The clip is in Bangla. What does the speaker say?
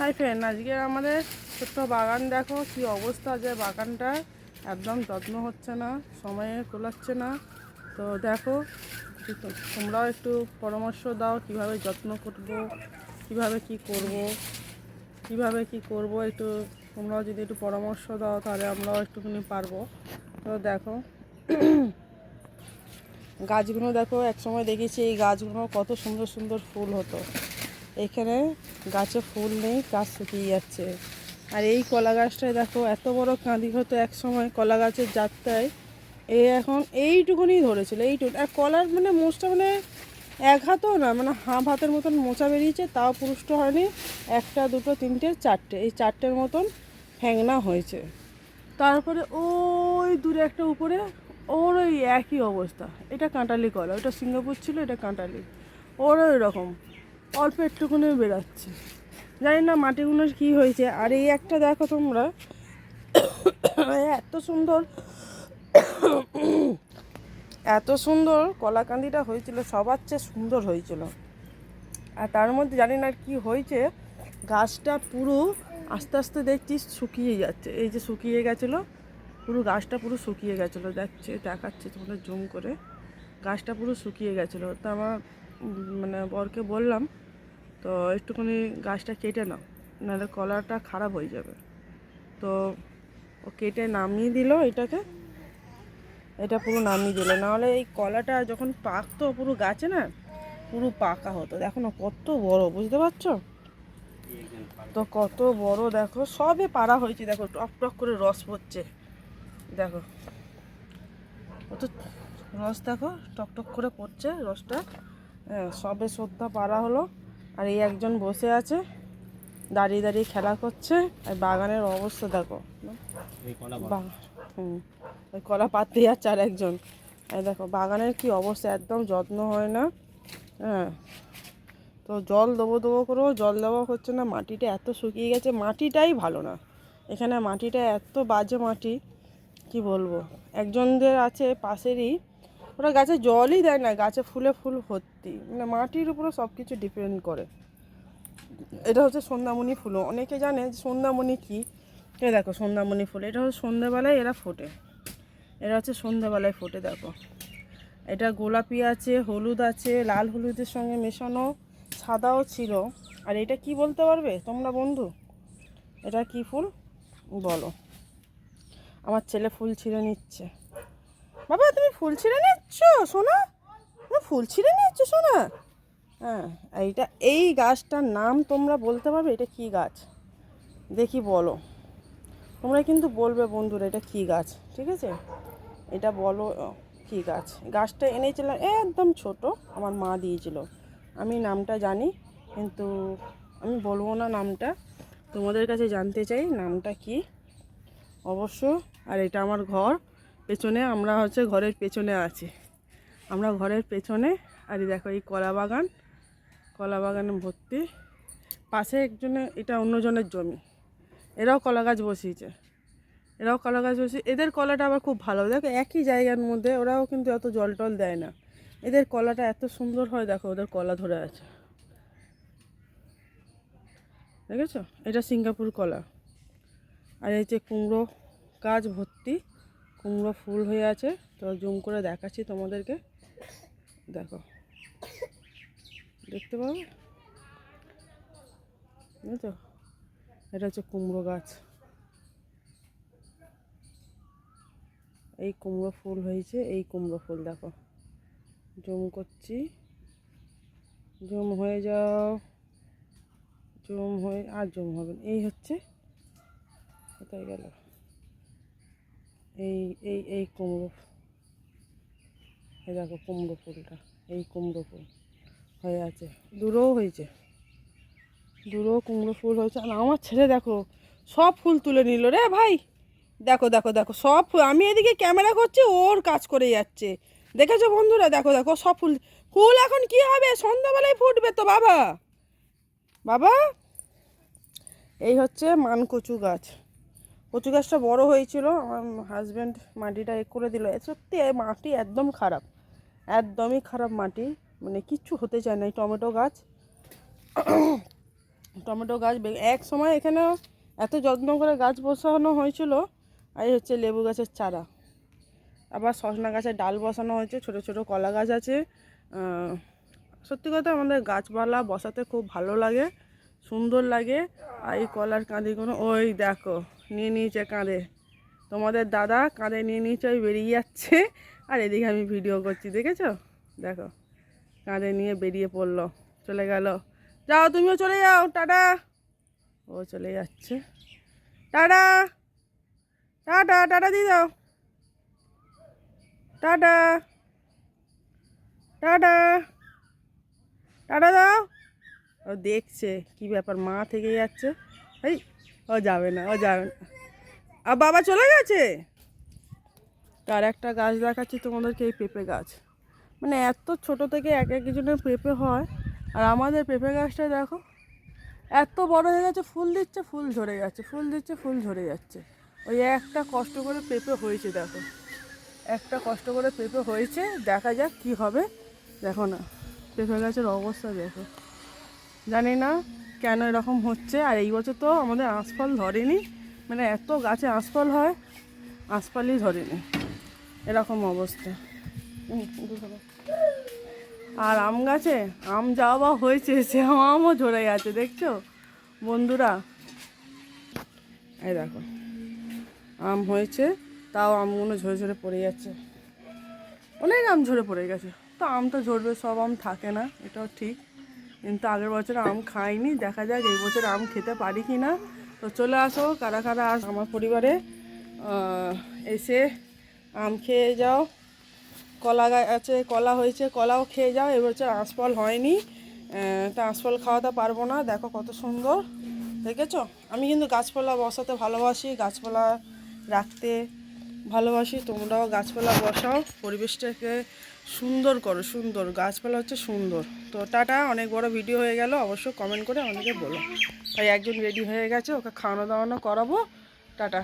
হাই ফ্রেন্ড, আজকে আমাদের ছোট্ট বাগান দেখো কি অবস্থা, যে বাগানটা একদম যত্ন হচ্ছে না, সময়ে কোলাচ্ছে না। তো দেখো তোমরাও একটু পরামর্শ দাও কিভাবে যত্ন করব, কিভাবে কি করব একটু তোমরাও যদি একটু পরামর্শ দাও তাহলে আমরাও একটুখানি পারবো। তো দেখো গাছগুলো দেখো, একসময় দেখেছি এই গাছগুলো কত সুন্দর সুন্দর ফুল হতো। এখানে গাছে ফুল নেই, গাছ শুকিয়ে যাচ্ছে। আর এই কলা গাছটায় দেখো এত বড় কাঁদি হতো এক সময় কলা গাছের জাতটায়, এখন এইটুকুনি ধরেছিল, এইটুকু। আর কলার মানে মোচটা মানে এক হাতও না, মানে হাফ হাতের মতন মোচা বেরিয়েছে, তাও পুরুষ্ট হয়নি। একটা দুটো তিনটে চারটে, এই চারটের মতন হ্যাংনা হয়েছে। তারপরে ওই দূরে একটা উপরে, ওর ওই একই অবস্থা। এটা কাঁটালি কলা, ওটা সিঙ্গাপুর ছিল, এটা কাঁটালি। ওর ওই রকম অল্প একটুকুনি বেরাচ্ছে, জানি না মাটিগুলোর কী হয়েছে। আর এই একটা দেখো তোমরা, এত সুন্দর এত সুন্দর কলাকান্দিটা হয়েছিল, সবার চেয়ে সুন্দর হয়েছিল। আর তার মধ্যে জানি না কি হয়েছে, গাছটা পুরো আস্তে আস্তে দেখছি শুকিয়ে যাচ্ছে। এই যে শুকিয়ে গেছিলো পুরো, গাছটা পুরো শুকিয়ে গেছিলো, দেখাচ্ছে তোমাদের জুম করে। গাছটা পুরো শুকিয়ে গেছিলো। তো আমার মানে বরকে বললাম, তো একটুখানি গাছটা কেটে নাও, নাহলে কলাটা খারাপ হয়ে যাবে। তো ও কেটে নামিয়ে দিল এটা পুরো নামিয়ে দিল, নাহলে এই কলাটা যখন পাকতো পুরো গাছে না, পুরো পাকা হতো। দেখো না কত বড়, বুঝতে পারছো তো কত বড়। দেখো সবে পাড়া হয়েছে, দেখো টক টক করে রস পড়ছে, দেখো কত রস, দেখো টক টক করে পড়ছে রসটা। হ্যাঁ, সবে সদ্যা পাড়া হলো। আর এই একজন বসে আছে, দাঁড়িয়ে দাঁড়িয়ে খেলা করছে। আর বাগানের অবস্থা দেখো, ওই কলা পাততে যাচ্ছে আর একজন। এই দেখো বাগানের কি অবস্থা, একদম যত্ন হয় না। হ্যাঁ, তো জল দেবো করেও জল দেওয়া হচ্ছে না, মাটিটা এত শুকিয়ে গেছে, মাটিটাই ভালো না। এখানে মাটিটা এত বাজে মাটি, কি বলবো। একজনদের আছে পাশেরই, ওরা গাছে জলই দেয় না, গাছে ফুলে ফুল ভর্তি, মানে মাটির উপরে সব কিছু ডিপেন্ড করে। এটা হচ্ছে সন্ধ্যামণি ফুল, অনেকে জানে সন্ধ্যামণি কি। এ দেখো সন্ধ্যামণি ফুল, এটা হচ্ছে সন্ধ্যাবেলায় এরা ফোটে, এরা হচ্ছে সন্ধ্যাবেলায় ফোটে। দেখো এটা গোলাপি আছে, হলুদ আছে, লাল হলুদের সঙ্গে মেশানো, সাদাও ছিল। আর এটা কি বলতে পারবে তোমরা বন্ধু, এটা কি ফুল বলো? আমার ছেলে ফুল ছিঁড়ে নিচ্ছে। বাবা তুমি ফুল ছিঁড়ে নিচ্ছ সোনা, তুমি ফুল ছিঁড়ে নিচ্ছ সোনা? হ্যাঁ, এই গাছটার নাম তোমরা বলতে পারবে এটা কি গাছ? দেখি বলো, তোমরা কিন্তু বলবে বন্ধুরা এটা কি গাছ, ঠিক আছে? এটা বলো কি গাছ। গাছটা এনেছিলাম একদম ছোট, আমার মা দিয়েছিল। আমি নামটা জানি কিন্তু আমি বলবো না নামটা, তোমাদের কাছে জানতে চাই নামটা কি অবশ্য। আর এটা আমার ঘর, পেছনে আমরা হচ্ছে ঘরের পেছনে আছি, আমরা ঘরের পেছনে। আর দেখো এই কলা বাগানে ভর্তি। পাশে একজনে, এটা অন্যজনের জমি, এরাও কলা গাছ বসিয়েছে, এদের কলাটা আবার খুব ভালো। দেখো একই জায়গার মধ্যে, ওরাও কিন্তু এত জল টল দেয় না, এদের কলাটা এত সুন্দর হয়। দেখো ওদের কলা ধরে আছে, দেখেছো? এটা সিঙ্গাপুর কলা। আর এই যে কুমড়ো গাছ ভর্তি, কুমড়ো ফুল হয়ে আছে। তো জুম করে দেখাচ্ছি তোমাদেরকে, দেখো দেখতে পাবে, বুঝেছো? এটা হচ্ছে কুমড়ো গাছ, এই কুমড়ো ফুল হয়েছে, এই কুমড়ো ফুল দেখো, জুম করছি, জুম হয়ে যাও, জুম হয়ে আর জুম হবে না। এই হচ্ছে, কোথায় গেল, এই এই এই কুমড়ো, এই দেখো কুমড়ো ফুলটা, এই কুমড়ো ফুল হয়ে আছে, দূরেও হয়েছে, দূরেও কুমড়ো ফুল হয়েছে। আর আমার ছেলে দেখো সব ফুল তুলে নিল রে ভাই, দেখো দেখো দেখো সব ফুল। আমি এদিকে ক্যামেরা করছি, ওর কাজ করে যাচ্ছে, দেখেছো বন্ধুরা? দেখো দেখো সব ফুল, ফুল এখন কি হবে, সন্ধ্যাবেলায় ফুটবে তো বাবা। বাবা এই হচ্ছে মানকচু গাছ, কচু গাছটা বড় হয়েছিল, আমার হাজব্যান্ড মাটিটা করে দিল। সত্যি মাটি একদম খারাপ, একদমই খারাপ মাটি, মানে কিচ্ছু হতে চায় না। এই টমেটো গাছ, টমেটো গাছ, এক সময় এখানে এত যত্ন করে গাছ বসানো হয়েছিল। আর এই হচ্ছে লেবু গাছের চারা, আবার সজনা গাছের ডাল বসানো হয়েছে, ছোট ছোট কলা গাছ আছে। সত্যি কথা আমাদের গাছপালা বসাতে খুব ভালো লাগে, সুন্দর লাগে। আর এই কলার কাঁদিগুলো ওই দেখো নিয়ে নিয়েছে কাঁধে, তোমাদের দাদা কাঁধে নিয়ে নিয়েছে, ওই বেরিয়ে যাচ্ছে। আর এদিকে আমি ভিডিও করছি, দেখেছো? দেখো কাঁধে নিয়ে বেরিয়ে পড়লো, চলে গেল। যাও তুমিও চলে যাও, টাটা। ও চলে যাচ্ছে, টাটা টাটা টাটা দিয়ে দাও, টাটা টাটা টাটা দাও। ও দেখছে কি ব্যাপার, মা থেকে যাচ্ছে। এই ও যাবে না, ও যাবে না। আর বাবা চলে গেছে। তার একটা গাছ দেখাচ্ছি তোমাদেরকে, এই পেঁপে গাছ। মানে এত ছোট থেকে এক একজনের পেঁপে হয়। আর আমাদের পেঁপে গাছটা দেখো এত বড় হয়ে গেছে, ফুল দিচ্ছে ফুল ঝরে যাচ্ছে, ফুল দিচ্ছে ফুল ঝরে যাচ্ছে। ওই একটা কষ্ট করে পেঁপে হয়েছে, দেখো একটা কষ্ট করে পেঁপে হয়েছে, দেখা যাক কি হবে। দেখো না পেঁপে গাছের অবস্থা দেখো, জানি না কেন এরকম হচ্ছে। আর এই বছর তো আমাদের আঁশফল ধরেনি, মানে এত গাছে আঁশফল হয়, আঁশফলই ধরেনি, এরকম অবস্থা। আর আম গাছে আম যাওয়া বা হয়েছে, সে আমও ঝরে গেছে, দেখছো বন্ধুরা? এই দেখো আম হয়েছে, তাও আমগুলো ঝরে ঝরে পড়ে যাচ্ছে, অনেক আম ঝরে পড়ে গেছে। তো আম তো ঝরবে, সব আম থাকে না, এটাও ঠিক। কিন্তু আগের বছর আম খাইনি, দেখা যাক এই বছর আম খেতে পারি কি না। তো চলে আসো কারা কারা আমার পরিবারে, এসে আম খেয়ে যাও। কলা গাছে কলা হয়েছে, কলাও খেয়ে যাও। এবছর আঁশফল হয়নি, তা আঁশফল খাওয়াতে পারবো না। দেখো কত সুন্দর, দেখেছো? আমি কিন্তু গাছপালা বসাতে ভালোবাসি, গাছপালা রাখতে ভালোবাসি। তোমরাও গাছপালা বসাও, পরিবেশটাকে সুন্দর করো, সুন্দর গাছপালা হচ্ছে সুন্দর। তো টাটা, অনেক বড় ভিডিও হয়ে গেল, অবশ্যই কমেন্ট করে আমাদেরকে বলো। তাই একজন রেডি হয়ে গেছে, ওকে খাওয়ানো দাওয়ানো করাবো। টাটা।